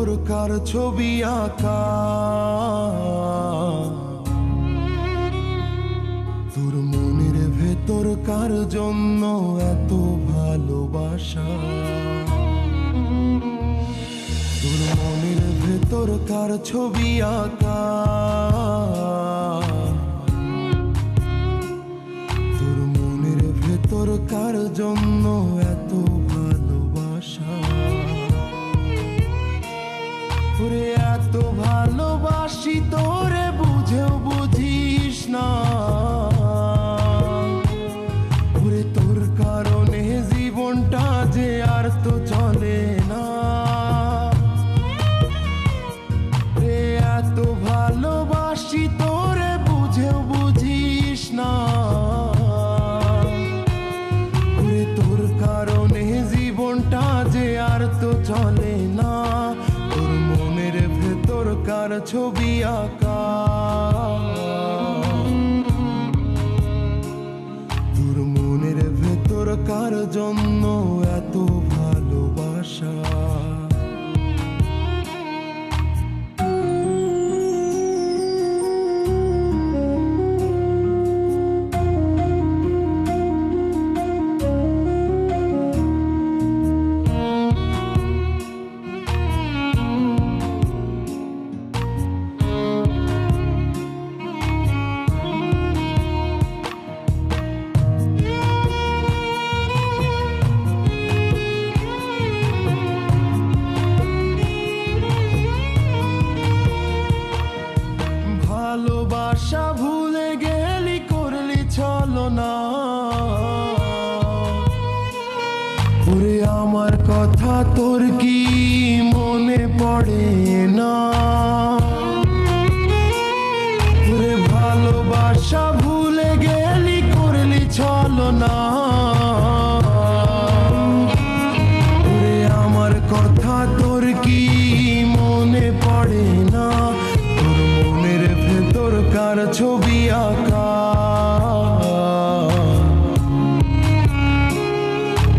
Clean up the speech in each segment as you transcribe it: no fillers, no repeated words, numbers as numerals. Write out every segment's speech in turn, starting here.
ভেতরকার ছবি আঁকা, তোর মনের ভেতরকার জন্য এত ভালোবাসা, তোর মনের ভেতরকার ছবি আঁকা, তোর মনের ভেতরকার জন্য এত ভালোবাসা। ওরে এত ভালোবাসি তোরে বুঝেও বুঝিস না, ওরে তোর কারণে জীবনটা যে আর তো চলে না। রে এত ভালোবাসি তোরে বুঝেও বুঝিস না, ওরে তোর কারণে জীবনটা যে আর তো চলে না। তোর মনের ভেতরকার ছবি আঁকা, তোর মনের ভেতরকার জন্য এত ভালোবাসা। ভালোবাসা ভুলে গেলি করলি ছলনা, ওরে আমার কথা তোর কি মনে পড়ে না? ওরে ভালোবাসা ভুলে গেলি করলি ছলনা, ওরে আমার কথা তোর কি মনে পড়ে না? তোর মনের ভেতরকার ছবি আঁকা,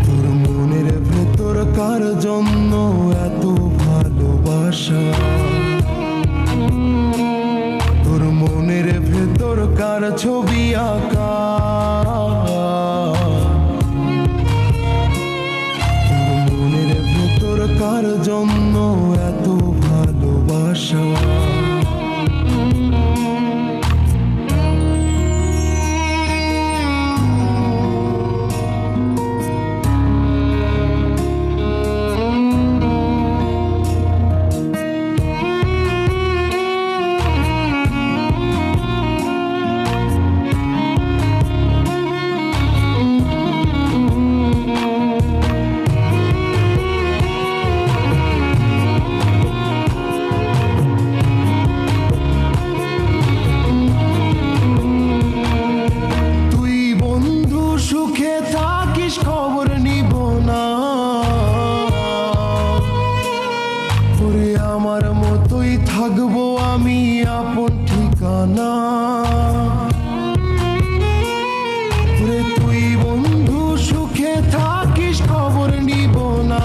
তোর মনের ভেতরকার জন্য এত ভালোবাসা, তোর মনের ভেতরকার ছবি আঁকা, তোর মনের ভেতরকার জন্য এত ভালোবাসা। সুখে থাকিস খবর নিব না, ওরে আমার মতোই থাকবো আমি আপন ঠিকানা। ওরে তুই বন্ধু সুখে থাকিস খবর নিব না,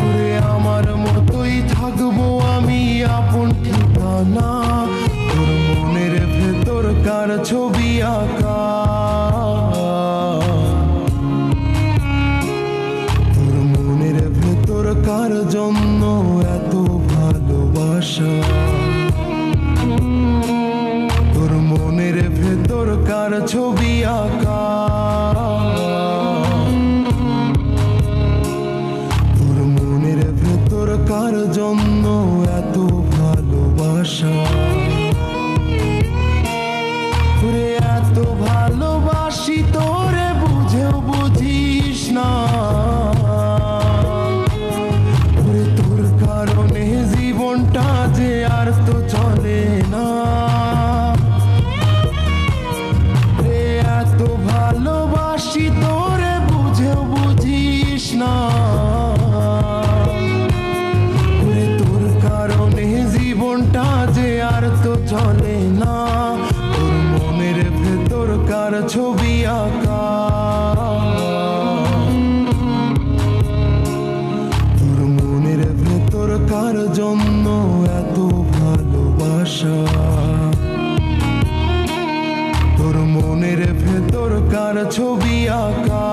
ওরে আমার মতোই থাকবো আমি আপন ঠিকানা। তোর মনের ভেতরকার ছবি আঁকা, তোর মনের ভেতরকার জন্য এত ভালোবাসা, তোর মনের ভেতরকার ছবি আঁকা, তোর মনের ভেতরকার জন্য এত ভালোবাসা। ওরে এত ভালোবাসি তোরে বুঝেও বুঝিস না, ওরে তোর কারণে জীবনটা যে আর তো চলে না। রে এত ভালোবাসি তোরে বুঝেও বুঝিস না, ওরে তোর কারণে জীবনটা যে আর তো চলে না। তোর মনের ভেতরকার ছবি আঁকা, জন্য এত ভালোবাসা, তোর মনের ভেতরকার ছবি আঁকা